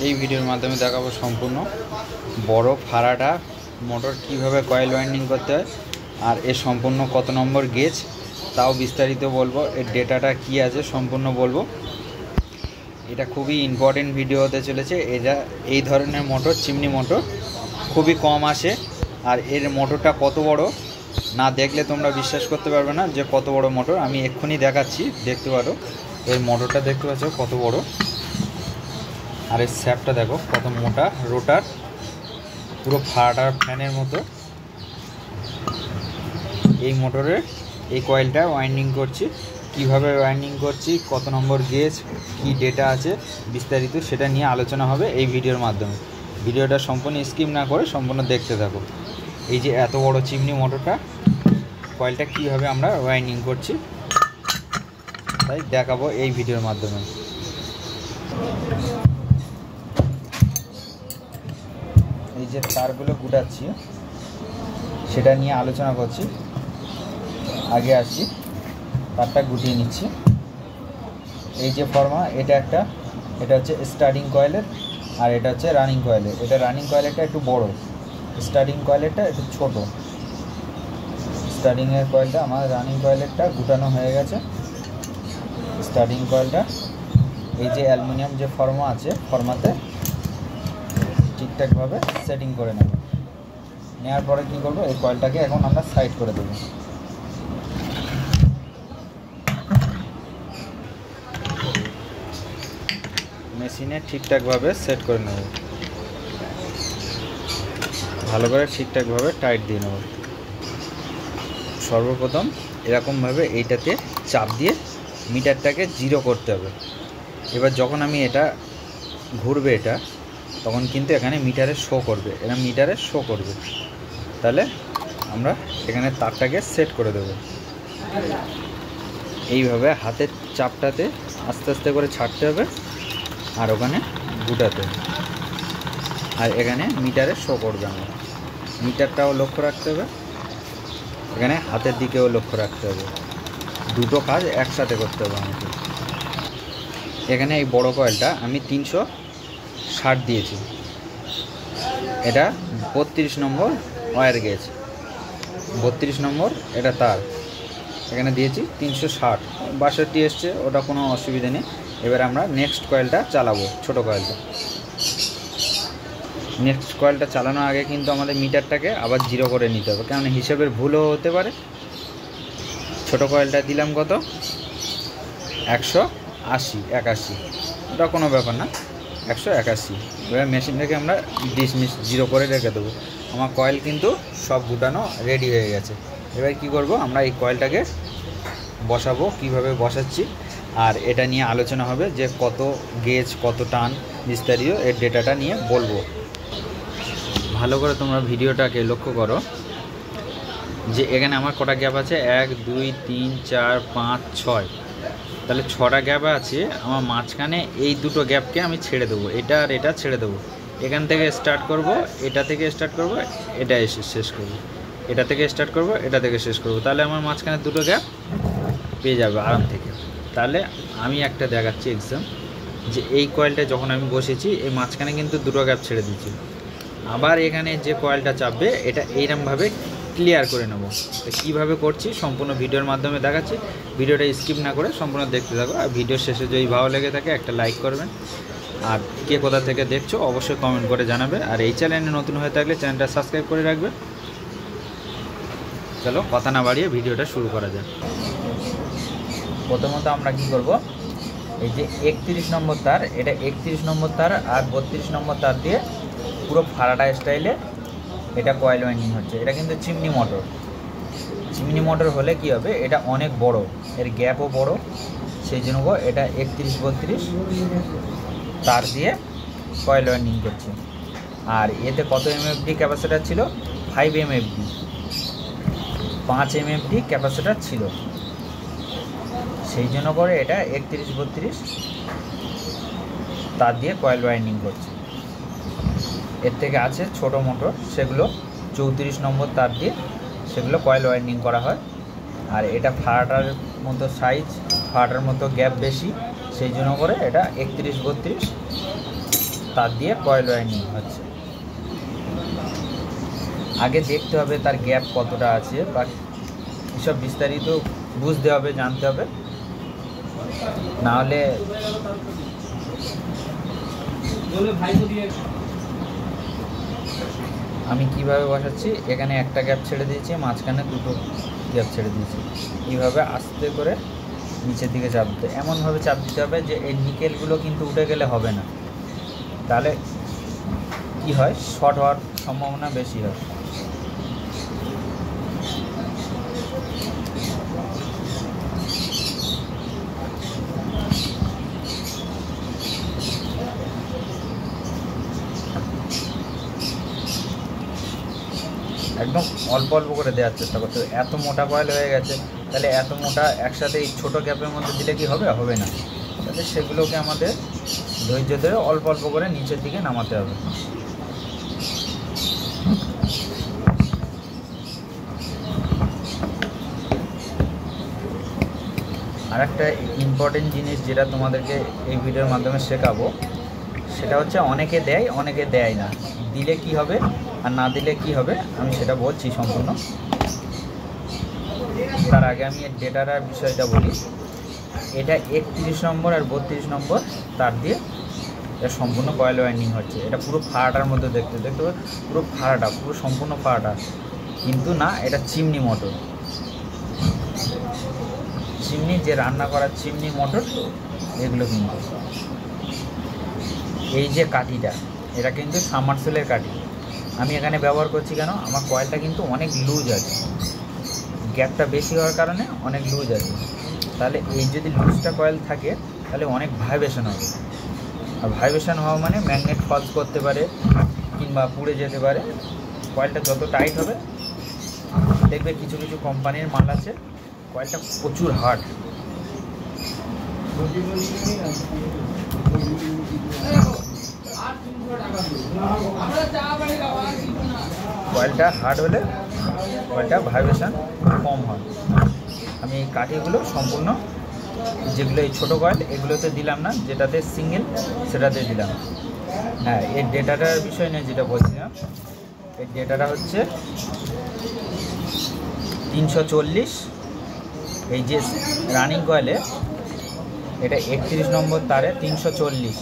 এই ভিডিওর মাধ্যমে দেখাবো সম্পূর্ণ বড় ফারাডা মোটর কিভাবে কয়েল ওয়াইন্ডিং করতে হয় আর এর সম্পূর্ণ কত নম্বর গেজ তাও বিস্তারিত বলবো। এর ডেটাটা কি আছে সম্পূর্ণ বলবো। এটা খুবই ইম্পর্টেন্ট ভিডিও হতে চলেছে। এটা এই ধরনের মোটর চিমনি মোটর খুবই কম আসে আর এর মোটরটা কত বড় না দেখলে তোমরা বিশ্বাস করতে পারবে না যে কত বড় মোটর। আমি এক্ষুনি দেখাচ্ছি, দেখতে পারো এর মোটরটা দেখতে পাচ্ছ কত বড়। আর এই স্যাপটা দেখো কত মোটা, রোটার পুরো ফাটার ফ্যানের মতো। এই মোটরের এই কয়েলটা ওয়াইন্ডিং করছি, কিভাবে ওয়াইন্ডিং করছি, কত নম্বর গেজ, কি ডেটা আছে বিস্তারিত সেটা নিয়ে আলোচনা হবে এই ভিডিওর মাধ্যমে। ভিডিওটা সম্পূর্ণ স্কিপ না করে সম্পূর্ণ দেখতে থাকো। এই যে এত বড় চিমনি মোটরটা কয়েলটা কিভাবে আমরা ওয়াইন্ডিং করছি তাই দেখাবো এই ভিডিওর মাধ্যমে। এই যে তারগুলো গুটাচ্ছি সেটা নিয়ে আলোচনা করছি। আগে আসি, তারটা গুটিয়ে নিচ্ছি। এই যে ফর্মা, এটা হচ্ছে স্টার্টিং কয়েলের আর এটা হচ্ছে রানিং কয়েলের। এটা রানিং কয়েলেরটা একটু বড়, স্টার্টিং কয়েলেরটা একটু ছোট। স্টার্টিংয়ের কয়েলটা আমার রানিং কয়েলেরটা গুটানো হয়ে গেছে। স্টার্টিং কয়েলটা এই যে অ্যালুমিনিয়াম যে ফর্মা আছে ফর্মাতে ঠিকঠাকভাবে সেটিং করে নেব। নেওয়ার পরে কী করবো, এই কয়েলটাকে এখন আমরা সাইড করে দেবো। মেশিনে ঠিকঠাকভাবে সেট করে নেব, ভালো করে ঠিকঠাকভাবে টাইট দিয়ে নেব। সর্বপ্রথম এরকমভাবে এইটাতে চাপ দিয়ে মিটারটাকে জিরো করতে হবে। এবার যখন আমি এটা ঘুরবে এটা তখন কিন্তু এখানে মিটারে শো করবে, এটা মিটারে শো করবে। তাহলে আমরা এখানে তারটাকে সেট করে দেব। এইভাবে হাতের চাপটাতে আস্তে আস্তে করে ছাড়তে হবে আর ওখানে গুটাতে, আর এখানে মিটারে শো করবে। আমরা মিটারটাও লক্ষ্য রাখতে হবে, এখানে হাতের দিকেও লক্ষ্য রাখতে হবে। দুটো কাজ একসাথে করতে হবে আমাকে। এখানে এই বড় কয়েলটা আমি 360 দিয়েছি, এটা 32 নম্বর ওয়্যার গেজ, 32 নম্বর এটা তার। এখানে দিয়েছি 360, 62 এসছে, ওটা কোনো অসুবিধা নেই। এবার আমরা নেক্সট কয়েলটা চালাবো, ছোট কয়েলটা। নেক্সট কয়েলটা চালানোর আগে কিন্তু আমাদের মিটারটাকে আবার জিরো করে নিতে হবে, কারণ হিসাবের ভুলও হতে পারে। ছোট কয়েলটা দিলাম কত, 180, ওটা কোনো ব্যাপার না, 181। এবার মেশিনটাকে আমরা ডিসমিস জিরো করে রেখে দেবো। আমার কয়েল কিন্তু সব গুটানো রেডি হয়ে গেছে। এবার কি করব, আমরা এই কয়েলটাকে বসাবো, কিভাবে বসাচ্ছি আর এটা নিয়ে আলোচনা হবে যে কত গেজ, কত টান বিস্তারিত এর ডেটাটা নিয়ে বলবো। ভালো করে তোমরা ভিডিওটাকে লক্ষ্য করো যে এখানে আমার কটা গ্যাপ আছে, 1 2 3 4 5 6, তাহলে 6টা গ্যাপ আছে। আমার মাঝখানে এই দুটো গ্যাপকে আমি ছেড়ে দেবো, এটা আর এটা ছেড়ে দেবো। এখান থেকে স্টার্ট করব, এটা থেকে স্টার্ট করব, এটা এসে শেষ করব, এটা থেকে স্টার্ট করব, এটা থেকে শেষ করব। তাহলে আমার মাঝখানে দুটো গ্যাপ পেয়ে যাবে আরাম থেকে। তাহলে আমি একটা দেখাচ্ছি এক্সাম, যে এই কয়েলটা যখন আমি বসেছি এই মাঝখানে কিন্তু দুটো গ্যাপ ছেড়ে দিচ্ছি। আবার এখানে যে কয়েলটা চাপবে এটা এইরকমভাবে ক্লিয়ার করে নেব। তো কীভাবে করছি সম্পূর্ণ ভিডিওর মাধ্যমে দেখাচ্ছি। ভিডিওটা স্কিপ না করে সম্পূর্ণ দেখতে থাকো। আর ভিডিওর শেষে যদি ভালো লেগে থাকে একটা লাইক করবেন, আর কে কোথা থেকে দেখছো অবশ্যই কমেন্ট করে জানাবে। আর এই চ্যানেলে নতুন হয়ে থাকলে চ্যানেলটা সাবস্ক্রাইব করে রাখবে। চলো কথা না বাড়িয়ে ভিডিওটা শুরু করা যাক। প্রথমত আমরা কি করব, এই যে 31 নম্বর তার, এটা 31 নম্বর তার আর 32 নম্বর তার দিয়ে পুরো ফারাডা স্টাইলে এটা কয়েল ওয়াইন্ডিং হচ্ছে। এটা কিন্তু চিমনি মোটর। চিমনি মোটর হলে কি হবে, এটা অনেক বড়, এর গ্যাপও বড়, সেই জন্য এটা 31 32 তার দিয়ে কয়েল ওয়াইন্ডিং করছে। আর এতে কত এমএফডি ক্যাপাসিটার ছিল, 5 এমএফডি, 5 এমএফডি ক্যাপাসিটার ছিল। সেই জন্য করে এটা 31 32 তার দিয়ে কয়েল ওয়াইন্ডিং করছে। এর থেকে আছে ছোট মোটর, সেগুলো 34 নম্বর তার দিয়ে সেগুলো কয়েল ওয়াইন্ডিং করা হয়। আর এটা ফারাটার মতো সাইজ, ফারাটার মতো গ্যাপ বেশি, সেই জন্য করে এটা 31 32 তার দিয়ে কয়েল ওয়াইন্ডিং হচ্ছে। আগে দেখতে হবে তার গ্যাপ কতটা আছে বা এসব বিস্তারিত বুঝতে হবে, জানতে হবে, নাহলে আমি কিভাবে বসাচ্ছি, এখানে একটা গ্যাপ ছেড়ে দিয়েছি, মাঝখানে দুটো গ্যাপ ছেড়ে দিয়েছি, এইভাবে আস্তে করে নিচের দিকে চাপ দিতে, এমনভাবে চাপ দিতে হবে যে এই নিকেলগুলো কিন্তু উঠে গেলে হবে না, তাহলে কি হয়, শর্ট হওয়ার সম্ভাবনা বেশি হয়। একদম অল্প অল্প করে দেওয়ার চেষ্টা করতে হবে। এত মোটা কয়েল হয়ে গেছে, তাহলে এত মোটা একসাথে এই ছোটো গ্যাপের মধ্যে দিলে কি হবে, হবে না। তাহলে সেগুলোকে আমাদের ধৈর্য ধরে অল্প অল্প করে নিচের দিকে নামাতে হবে। আর একটা ইম্পর্টেন্ট জিনিস যেটা তোমাদেরকে এই ভিডিওর মাধ্যমে শেখাবো, সেটা হচ্ছে অনেকে দেয় অনেকে দেয় না, দিলে কি হবে আর না দিলে কি হবে আমি সেটা বলছি সম্পূর্ণ। তার আগে আমি এর ডেটাটার বিষয়টা বলি। এটা 31 নম্বর আর 32 নম্বর তার দিয়ে এটা সম্পূর্ণ কয়েল ওয়াইন্ডিং হচ্ছে। এটা পুরো ফাড়াটার মধ্যে দেখতে হবে, পুরো ফাড়াটা, পুরো সম্পূর্ণ ফাড়াটা, কিন্তু না, এটা চিমনি মোটর, চিমনি যে রান্না করার চিমনি মোটর এগুলো। কিন্তু এই যে কাঠিটা, এটা কিন্তু সাবমার্সিবলের কাঠি আমি এখানে ব্যবহার করছি। কেন, আমার কয়েলটা কিন্তু অনেক লুজ আছে, গ্যাপটা বেশি হওয়ার কারণে অনেক লুজ আছে। তাহলে এই যদি লুজটা কয়েল থাকে তাহলে অনেক ভাইব্রেশন হবে, আর ভাইব্রেশন হওয়া মানে ম্যাগনেট ফলস করতে পারে কিংবা পুড়ে যেতে পারে। কয়েলটা যত টাইট হবে, দেখবে কিছু কিছু কোম্পানির মাল আছে কয়েলটা প্রচুর হার্ড, কয়েলটা হার্ড হলে কয়েলটা ভাইব্রেশন কম হয়। আমি এই কাঠিগুলো সম্পূর্ণ, যেগুলো এই ছোটো কয়েল এগুলোতে দিলাম না, যেটাতে সিঙ্গেল সেটাতে দিলাম। হ্যাঁ, এর ডেটাটার বিষয় নিয়ে যেটা বলছিলাম, এর ডেটাটা হচ্ছে 340। এই যে রানিং কয়েলে এটা 31 নম্বর তারে 340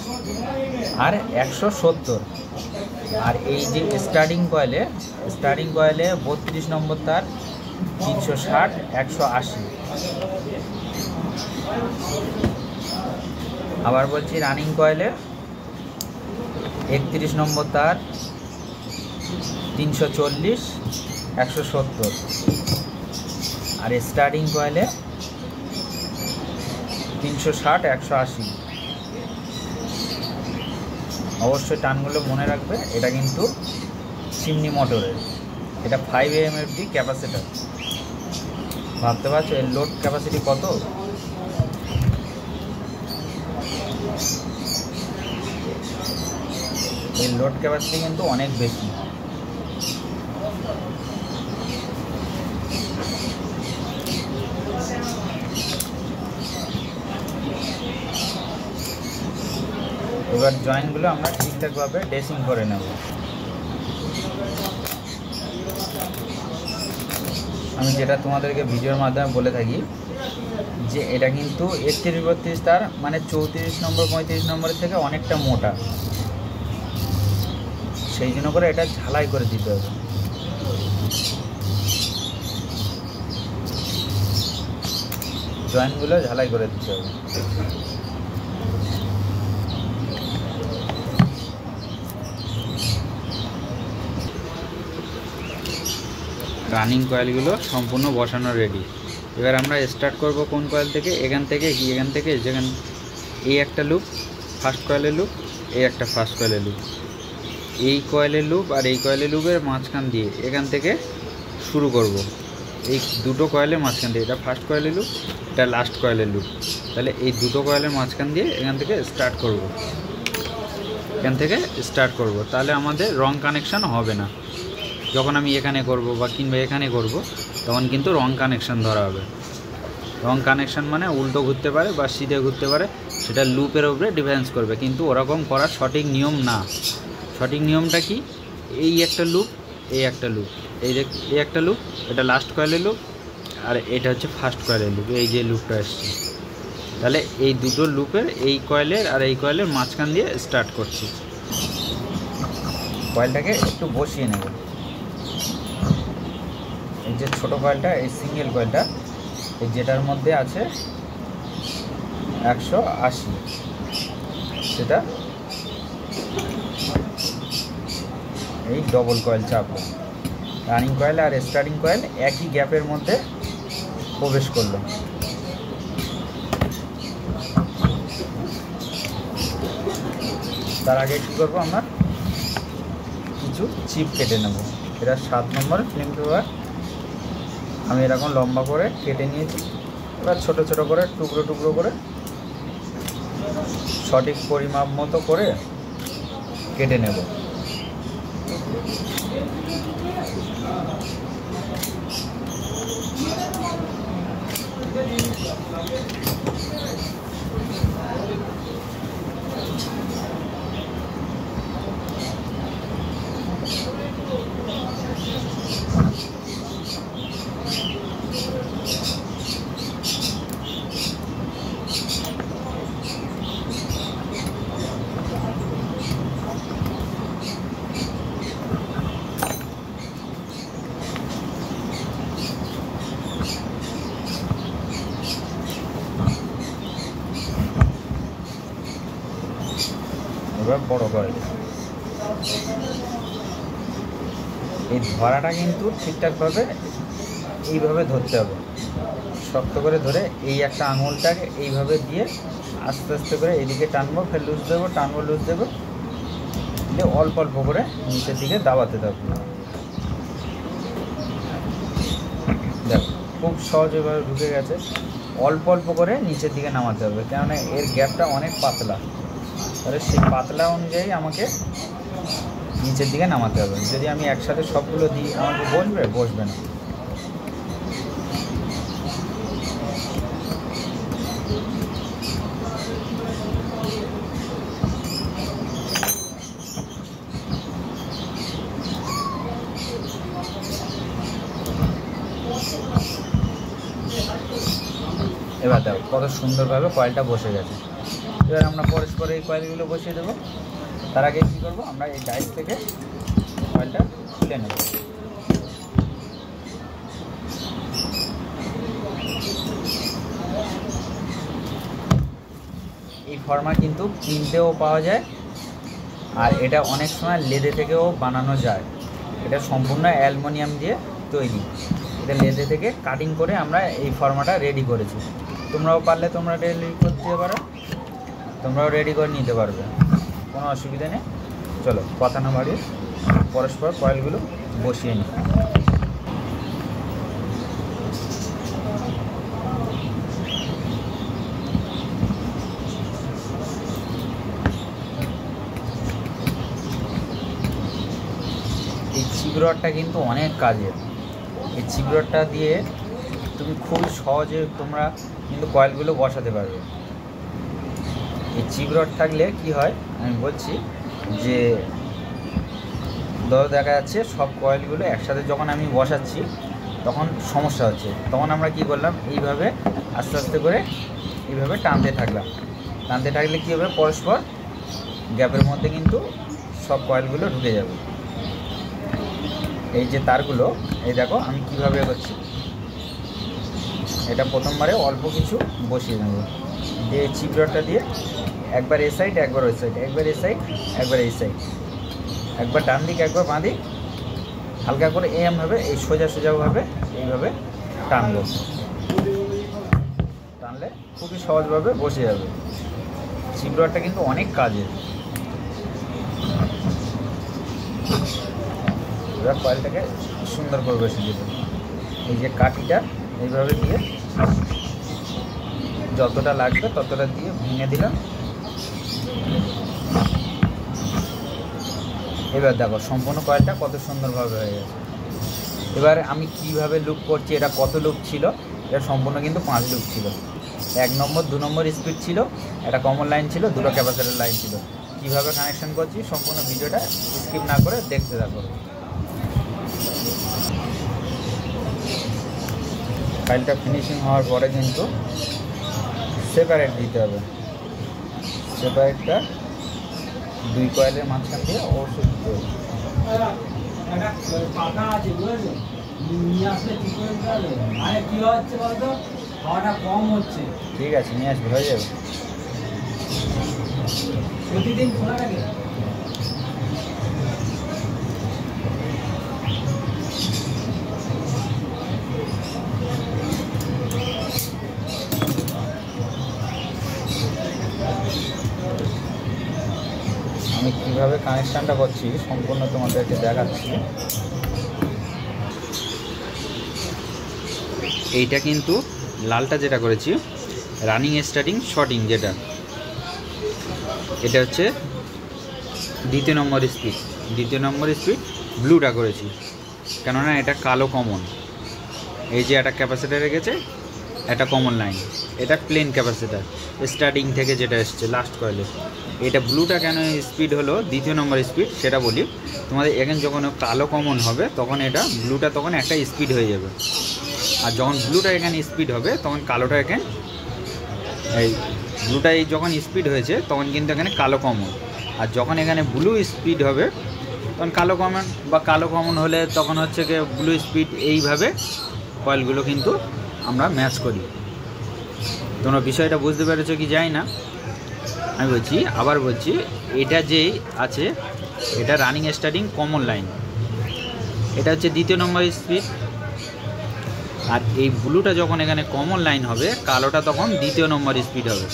আর 170, আর এই যে স্টার্টিং কয়েলে 32 নম্বর তার 360 180। আবার বলছি, রানিং কয়েলে 31 নম্বর তার 340 170, আর স্টার্টিং কয়েলে 360 180। অবশ্যই টানগুলো মনে রাখবে, এটা কিন্তু চিমনি মোটরের, এটা 5 AMFD ক্যাপাসিটার। ভাবতে পারছো এর লোড ক্যাপাসিটি কত? এর লোড ক্যাপাসিটি কিন্তু অনেক বেশি। এবার জয়েন্টগুলো আমরা ঠিকঠাকভাবে ড্রেসিং করে নেব। আমি যেটা তোমাদেরকে ভিডিওর মাধ্যমে বলে থাকি যে এটা কিন্তু 31-32 তার মানে 34 নম্বর 35 নম্বরের থেকে অনেকটা মোটা, সেই জন্য করে এটা ঝালাই করে দিতে হবে। জয়েন্টগুলো ঝালাই করে দিতে হবে। রানিং কয়েলগুলো সম্পূর্ণ বসানো রেডি। এবার আমরা স্টার্ট করব কোন কয়েল থেকে, এখান থেকে যেখানে এই একটা লুপ ফার্স্ট কয়েলের লুপ, এই একটা ফার্স্ট কয়েলের লুপ, এই কয়েলের লুপ আর এই কয়েলের লুপের মাঝখান দিয়ে এখান থেকে শুরু করব। এই দুটো কয়েলের মাঝখান দিয়ে, এটা ফার্স্ট কয়েলের লুপ, এটা লাস্ট কয়েলের লুপ, তাহলে এই দুটো কয়েলের মাঝখান দিয়ে এখান থেকে স্টার্ট করব। তাহলে আমাদের রং কানেকশান হবে না। যখন আমি এখানে করব বা কিংবা এখানে করব তখন কিন্তু রং কানেকশান ধরা হবে। রং কানেকশান মানে উল্টো ঘুরতে পারে বা সিধে ঘুরতে পারে, সেটা লুপের উপরে ডিফারেন্স করবে, কিন্তু ওরকম করার সঠিক নিয়ম না। সঠিক নিয়মটা কি, এই একটা লুপ, এই একটা লুপ, এই একটা লুপ, এটা লাস্ট কয়েলের লুপ, আর এটা হচ্ছে ফার্স্ট কয়েলের লুপ, এই যে লুপটা আসছে। তাহলে এই দুটো লুপের এই কয়েলের আর এই কয়েলের মাঝখান দিয়ে স্টার্ট করছি। কয়েলটাকে একটু বসিয়ে নেব। এই যে ছোটো কয়েলটা, এই সিঙ্গেল কয়েলটা, এই যেটার মধ্যে আছে 180, সেটা এই ডবল কয়েল চাপো। Running coil are starting coil একই গ্যাপের মধ্যে প্রবেশ করলো। তার আগে কী করবো, আমরা কিছু চিপ কেটে নেব। এটা 7 নম্বর ফিল্ম পেপার আমি এরকম লম্বা করে কেটে নিয়েছি। এবার ছোট ছোট করে টুকরো টুকরো করে সঠিক পরিমাপ মতো করে কেটে নেব। এবার বড় করে এই ধরাটা কিন্তু ঠিকঠাকভাবে এইভাবে ধরতে হবে, শক্ত করে ধরে এই একটা আঙুলটাকে এইভাবে দিয়ে আস্তে আস্তে করে এইদিকে টানবো, ফের লুজ দেবো, টানবো, লুজ দেবো, দিয়ে অল্প অল্প করে নিচের দিকে দাবাতে থাকবো। দেখো খুব সহজভাবে ঢুকে গেছে। অল্প অল্প করে নিচের দিকে নামাতে হবে, কেননা এর গ্যাপটা অনেক পাতলা। তাহলে সেই পাতলা অনুযায়ী আমাকে নিচের দিকে নামাতে হবে। যদি আমি একসাথে সবগুলো দিই আমাকে বসবে না। এবার দেখো কত সুন্দরভাবে কয়েলটা বসে গেছে। এবার আমরা পরস্পর এই কয়েলগুলো বসিয়ে দেবো। তার আগে কী করবো, আমরা এই ডাইস থেকে কয়েলটা খুলে নেব। এই ফর্মা কিন্তু কিনতেও পাওয়া যায়, আর এটা অনেক সময় লেদে থেকেও বানানো যায়। এটা সম্পূর্ণ অ্যালুমিনিয়াম দিয়ে তৈরি। এটা লেদে থেকে কাটিং করে আমরা এই ফর্মাটা রেডি করেছি। তোমরাও পারলে তোমরা রেডি করতে পারো, তোমরাও রেডি করে নিতে পারবে, কোনো অসুবিধা নেই। চলো কথা না বাড়িয়ে পরস্পর কয়েলগুলো বসিয়ে নিই। এই চিপ রডটা কিন্তু অনেক কাজের। এই চিপ রডটা দিয়ে তুমি খুব সহজে তোমরা কিন্তু কয়েলগুলো বসাতে পারবে। এই চিপ রড থাকলে কি হয় আমি বলছি, যে ধরো দেখা যাচ্ছে সব কয়েলগুলো একসাথে যখন আমি বসাচ্ছি তখন সমস্যা হচ্ছে, তখন আমরা কি করলাম, এইভাবে আস্তে আস্তে করে এইভাবে টানতে থাকলাম। টানতে থাকলে কী হবে, পরস্পর গ্যাপের মধ্যে কিন্তু সব কয়েলগুলো ঢুকে যাবে। এই যে তারগুলো, এই দেখো আমি কীভাবে করছি। এটা প্রথমবারে অল্প কিছু বসিয়ে নেব, দিয়ে চিপ রডটা দিয়ে একবার এই সাইড, একবার ওই সাইড, একবার এই সাইড, একবার এই সাইড, একবার ডান দিক, একবার বাঁ দিক, হালকা করে এমভাবে এই সোজা সোজাভাবে এইভাবে টানবো। টানলে খুবই সহজভাবে বসে যাবে। চিপ রডটা কিন্তু অনেক কাজের। এবার কয়েলটাকে সুন্দর করে বসে দিতে, এই যে কাঠিটা এইভাবে দিয়ে যতটা লাগবে ততটা দিয়ে ভেঙে দিলাম। এবার দেখো সম্পূর্ণ কয়েলটা কত সুন্দরভাবে হয়ে গেছে। এবার আমি কিভাবে লুপ করছি, এটা কত লুপ ছিল, এটা সম্পূর্ণ কিন্তু 5 লুপ ছিল। 1 নম্বর 2 নম্বর স্পিড ছিল, একটা কমন লাইন ছিল, দুটো ক্যাপাসিটর লাইন ছিল। কীভাবে কানেকশন করছি সম্পূর্ণ ভিডিওটা স্কিপ না করে দেখতে থাকো। ফাইলটা ফিনিশিং হওয়ার পরে কিন্তু সেপারেট দিতে হবে। সেপারেটটা 2 কয়েলের মাঝখান দিয়ে অবশ্যই দিতে হবে। ঠিক আছে, নিয়ে আসবে, হয়ে যাবে। প্রতিদিন খোলা থাকে। আমি কীভাবে কানেকশানটা করছি সম্পূর্ণ তোমাদেরকে দেখাচ্ছি। এইটা কিন্তু লালটা যেটা করেছি রানিং স্টার্টিং শর্টিং, যেটা এটা হচ্ছে দ্বিতীয় নম্বর স্পিড। ব্লুটা করেছি কেননা এটা কালো কমন। এই যে একটা ক্যাপাসিটার রেখেছে, একটা কমন লাইন, এটা প্লেন ক্যাপাসিটার স্টার্টিং থেকে যেটা এসছে লাস্ট কয়েলে। এটা ব্লুটা কেন স্পিড হলো দ্বিতীয় নম্বর স্পিড সেটা বলি তোমাদের। এখানে যখন কালো কমন হবে তখন এটা ব্লুটা তখন একটা স্পিড হয়ে যাবে, আর যখন ব্লুটা এখানে স্পিড হবে তখন কালোটা এখানে এই ব্লুটাই যখন স্পিড হয়েছে তখন কিন্তু এখানে কালো কমন, আর যখন এখানে ব্লু স্পিড হবে তখন কালো কমন, বা কালো কমন হলে তখন হচ্ছে কি ব্লু স্পিড। এইভাবে কয়েলগুলো কিন্তু আমরা ম্যাচ করি। তোমরা বিষয়টা বুঝতে পেরেছো কি জানি না, আমি আবার বলছি এটা যেই আছে এটা রানিং স্টার্টিং কমন লাইন, এটা হচ্ছে দ্বিতীয় নম্বর স্পিড। আর এই ব্লুটা যখন এখানে কমন লাইন হবে, কালোটা তখন দ্বিতীয় নম্বর স্পিড হবে।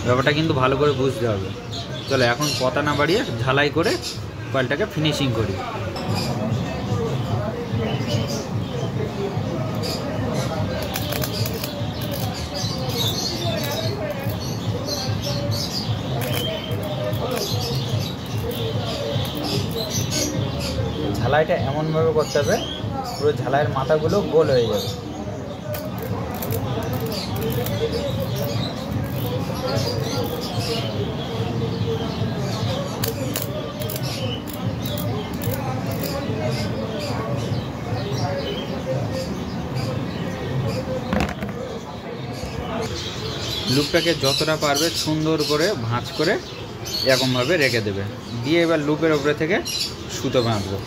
ব্যাপারটা কিন্তু ভালো করে বুঝতে হবে। চলো এখন কথা না বাড়িয়ে ঝালাই করে কয়েলটাকে ফিনিশিং করি। ঝালাইটা এমনভাবে করতে হবে পুরো ঝালাইয়ের মাথাগুলো গোল হয়ে যাবে। লুপটাকে যতটা পারবে সুন্দর করে ভাঁজ করে এরকমভাবে রেখে দেবে, দিয়ে এবার লুপের উপরে থেকে সুতো বাঁধবে।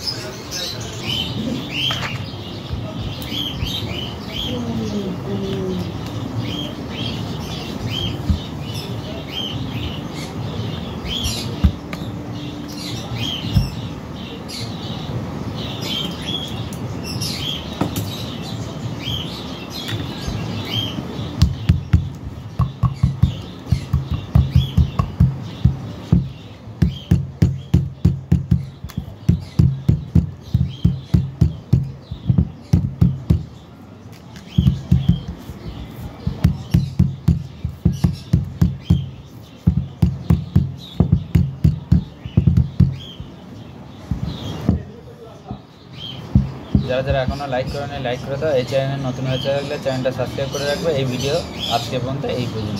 যারা যারা এখনও লাইক করে নেয় লাইক করে দাও। এই চ্যানেলে নতুন হয়ে থাকলে চ্যানেলটা সাবস্ক্রাইব করে রাখবে। এই ভিডিও আজকে পর্যন্ত এই পর্যন্ত।